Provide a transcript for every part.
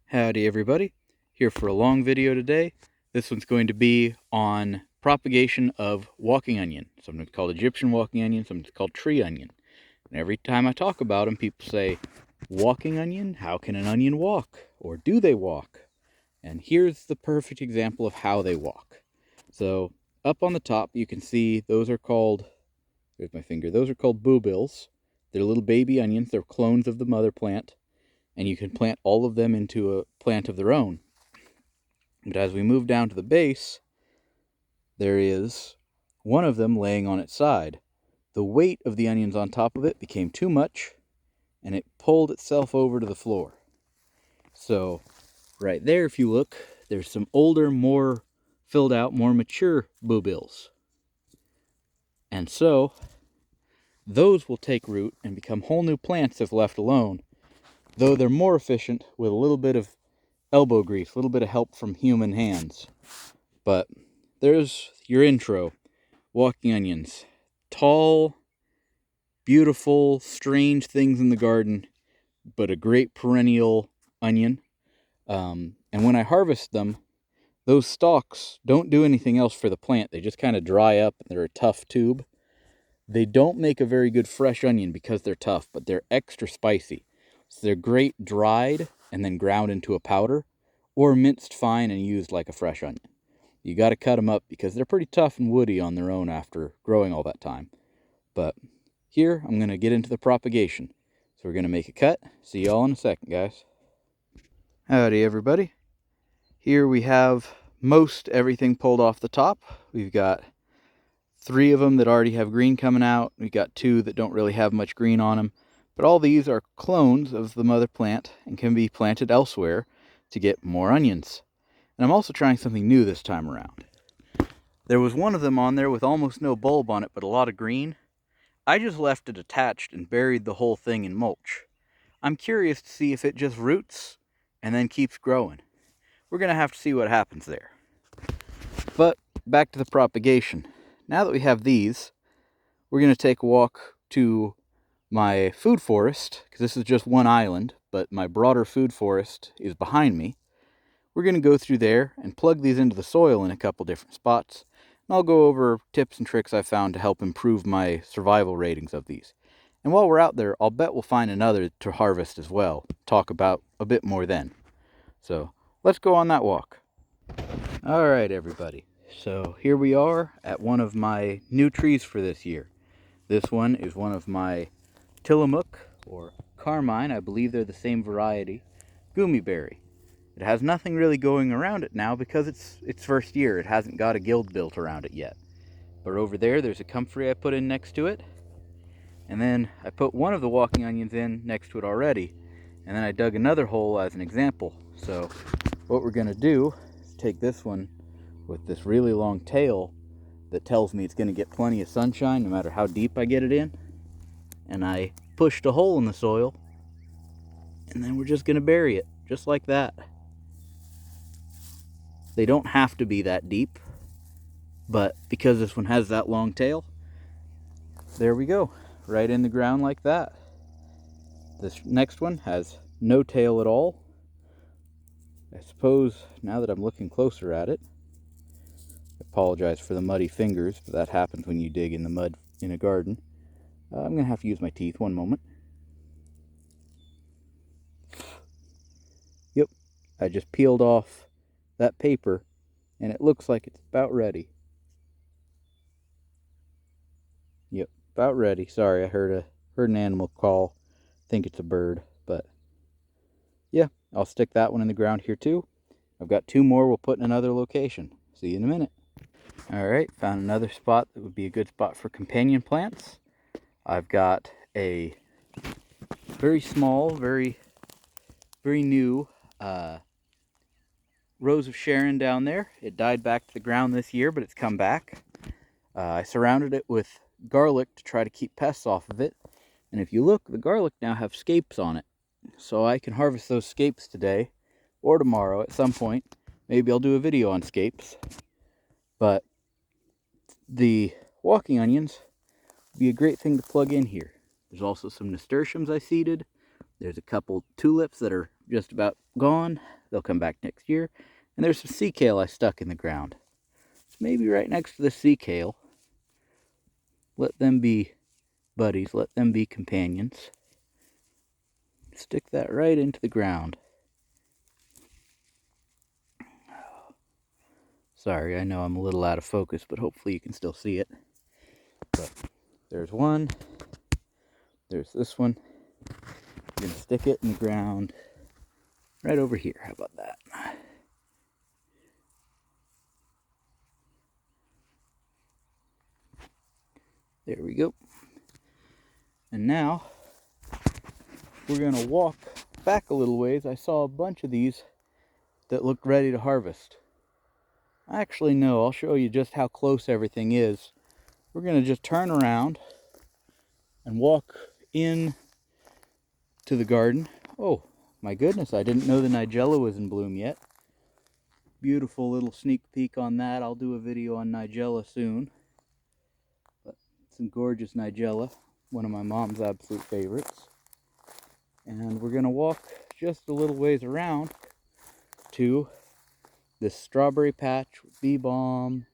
Howdy everybody, here for a long video today. This one's going to be on propagation of walking onion. Sometimes called Egyptian walking onion, sometimes called tree onion. And every time I talk about them, people say, walking onion? How can an onion walk? Or do they walk? And here's the perfect example of how they walk. So up on the top you can see those are called, there's my finger, those are called boobills. They're little baby onions, they're clones of the mother plant. And you can plant all of them into a plant of their own. But as we move down to the base, there is one of them laying on its side. The weight of the onions on top of it became too much, and it pulled itself over to the floor. So right there, if you look, there's some older, more filled out, more mature boobills. And so those will take root and become whole new plants if left alone, though they're more efficient with a little bit of elbow grease, a little bit of help from human hands. But there's your intro. Walking onions. Tall, beautiful, strange things in the garden, but a great perennial onion. And when I harvest them, those stalks don't do anything else for the plant. They just kind of dry up. They're a tough tube. They don't make a very good fresh onion because they're tough, but they're extra spicy. So they're great dried and then ground into a powder, or minced fine and used like a fresh onion. You got to cut them up because they're pretty tough and woody on their own after growing all that time. But here I'm going to get into the propagation. So we're going to make a cut. See y'all in a second, guys. Howdy everybody. Here we have most everything pulled off the top. We've got 3 of them that already have green coming out. We've got 2 that don't really have much green on them. But all these are clones of the mother plant and can be planted elsewhere to get more onions. And I'm also trying something new this time around. There was one of them on there with almost no bulb on it, but a lot of green. I just left it attached and buried the whole thing in mulch. I'm curious to see if it just roots and then keeps growing. We're going to have to see what happens there. But back to the propagation. Now that we have these, we're going to take a walk to my food forest, because this is just one island, but my broader food forest is behind me. We're going to go through there and plug these into the soil in a couple different spots. And I'll go over tips and tricks I've found to help improve my survival ratings of these. And while we're out there, I'll bet we'll find another to harvest as well. Talk about a bit more then. So let's go on that walk. All right, everybody. So here we are at one of my new trees for this year. This one is one of my Tillamook, or Carmine, I believe they're the same variety, Goomyberry. It has nothing really going around it now because it's its first year. It hasn't got a guild built around it yet. But over there's a comfrey I put in next to it. And then I put one of the walking onions in next to it already. And then I dug another hole as an example. So what we're going to do is take this one with this really long tail that tells me it's going to get plenty of sunshine no matter how deep I get it in. And I pushed a hole in the soil. And then we're just going to bury it, just like that. They don't have to be that deep, but because this one has that long tail, there we go, right in the ground like that. This next one has no tail at all. I suppose, now that I'm looking closer at it, I apologize for the muddy fingers, but that happens when you dig in the mud in a garden. I'm going to have to use my teeth, one moment. Yep, I just peeled off that paper, and it looks like it's about ready. Yep, about ready. Sorry, I heard an animal call. I think it's a bird, but yeah, I'll stick that one in the ground here too. I've got 2 more we'll put in another location. See you in a minute. Alright, found another spot that would be a good spot for companion plants. I've got a very small, very new Rose of Sharon down there. It died back to the ground this year, but it's come back. I surrounded it with garlic to try to keep pests off of it. And if you look, the garlic now have scapes on it. So I can harvest those scapes today or tomorrow at some point. Maybe I'll do a video on scapes. But the walking onions would be a great thing to plug in here. There's also some nasturtiums I seeded. There's a couple tulips that are just about gone. They'll come back next year. And there's some sea kale I stuck in the ground. Maybe right next to the sea kale, let them be buddies, let them be companions. Stick that right into the ground. Sorry, I know I'm a little out of focus, but hopefully you can still see it. But there's one. There's this one. I'm going to stick it in the ground right over here. How about that? There we go. And now we're going to walk back a little ways. I saw a bunch of these that looked ready to harvest. Actually, no, I'll show you just how close everything is. We're going to just turn around and walk in to the garden. Oh, my goodness, I didn't know the nigella was in bloom yet. Beautiful little sneak peek on that. I'll do a video on nigella soon. But some gorgeous nigella, one of my mom's absolute favorites. And we're going to walk just a little ways around to this strawberry patch with bee balm.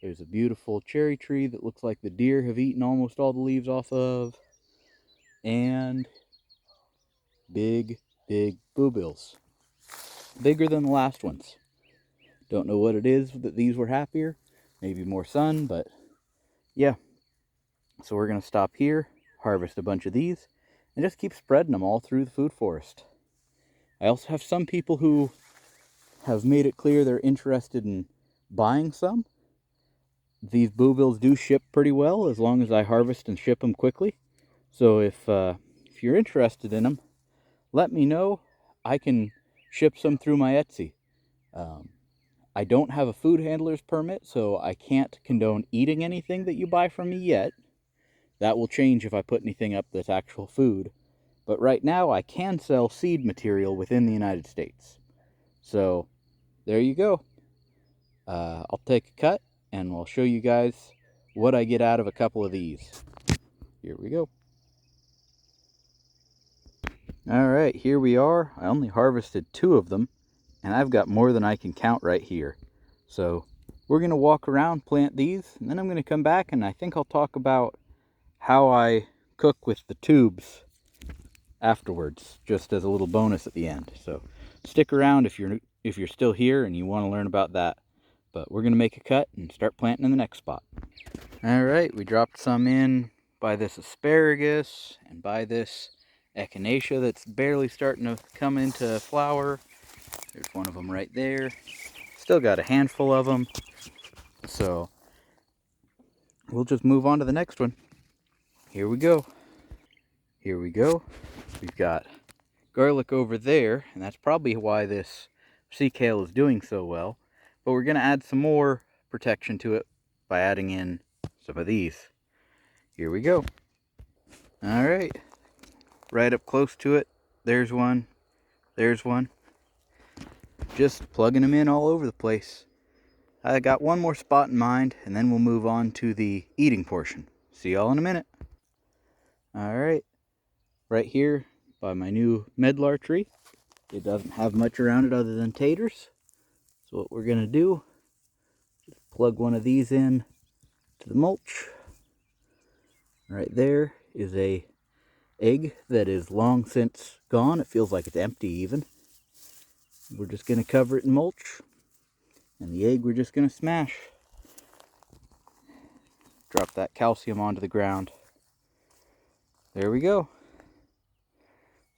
There's a beautiful cherry tree that looks like the deer have eaten almost all the leaves off of. And big bluebills. Bigger than the last ones. Don't know what it is that these were happier. Maybe more sun, but yeah. So we're going to stop here, harvest a bunch of these, and just keep spreading them all through the food forest. I also have some people who have made it clear they're interested in buying some. These bluebills do ship pretty well as long as I harvest and ship them quickly. So if you're interested in them, let me know. I can ship some through my Etsy. I don't have a food handler's permit, so I can't condone eating anything that you buy from me yet. That will change if I put anything up that's actual food. But right now, I can sell seed material within the United States. So, there you go. I'll take a cut, and I'll show you guys what I get out of a couple of these. Here we go. Alright, here we are. I only harvested 2 of them, and I've got more than I can count right here. So, we're going to walk around, plant these, and then I'm going to come back, and I think I'll talk about how I cook with the tubes afterwards, just as a little bonus at the end. So stick around if you're still here and you want to learn about that. But we're going to make a cut and start planting in the next spot. All right, we dropped some in by this asparagus and by this echinacea that's barely starting to come into flower. There's one of them right there. Still got a handful of them. So we'll just move on to the next one. Here we go. Here we go. We've got garlic over there, and that's probably why this sea kale is doing so well. But we're going to add some more protection to it by adding in some of these. Here we go. All right. Right up close to it. There's one. There's one. Just plugging them in all over the place. I got one more spot in mind, and then we'll move on to the eating portion. See y'all in a minute. All right. Right here by my new medlar tree. It doesn't have much around it other than taters. So what we're going to do, just plug one of these in to the mulch. Right there is a egg that is long since gone. It feels like it's empty even. We're just going to cover it in mulch. And the egg we're just going to smash. Drop that calcium onto the ground. There we go.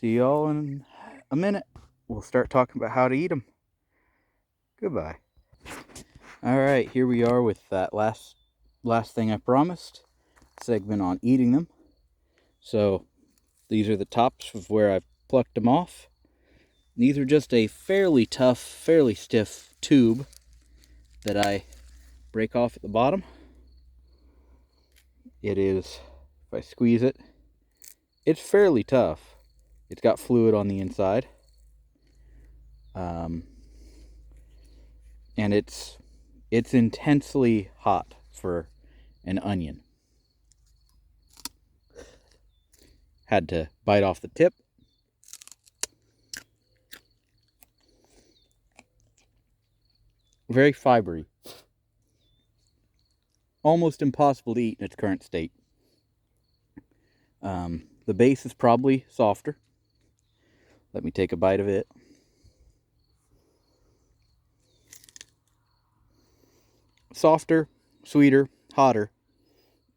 See y'all in a minute. We'll start talking about how to eat them. Goodbye. Alright, here we are with that last thing I promised. Segment on eating them. So these are the tops of where I've plucked them off. These are just a fairly tough, fairly stiff tube that I break off at the bottom. It is, if I squeeze it, it's fairly tough. It's got fluid on the inside. And it's intensely hot for an onion. Had to bite off the tip. Very fibery. Almost impossible to eat in its current state. The base is probably softer. Let me take a bite of it. Softer, sweeter, hotter,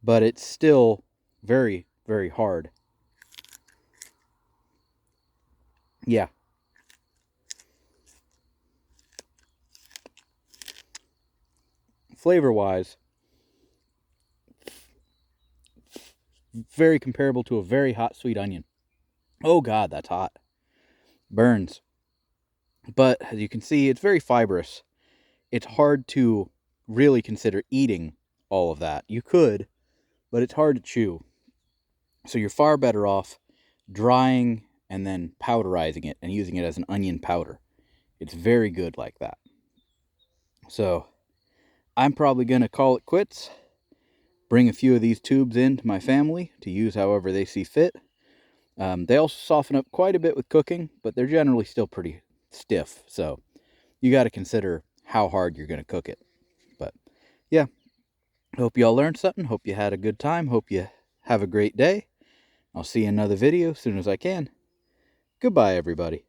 but it's still very, very hard. Yeah. Flavor-wise, very comparable to a very hot sweet onion. Oh God, that's hot. Burns. But as you can see, it's very fibrous. It's hard to really consider eating all of that. You could, but it's hard to chew. So you're far better off drying and then powderizing it and using it as an onion powder. It's very good like that. So I'm probably going to call it quits. Bring a few of these tubes in to my family to use however they see fit. They also soften up quite a bit with cooking, but they're generally still pretty stiff. So you got to consider how hard you're going to cook it. But yeah, hope you all learned something. Hope you had a good time. Hope you have a great day. I'll see you in another video as soon as I can. Goodbye, everybody.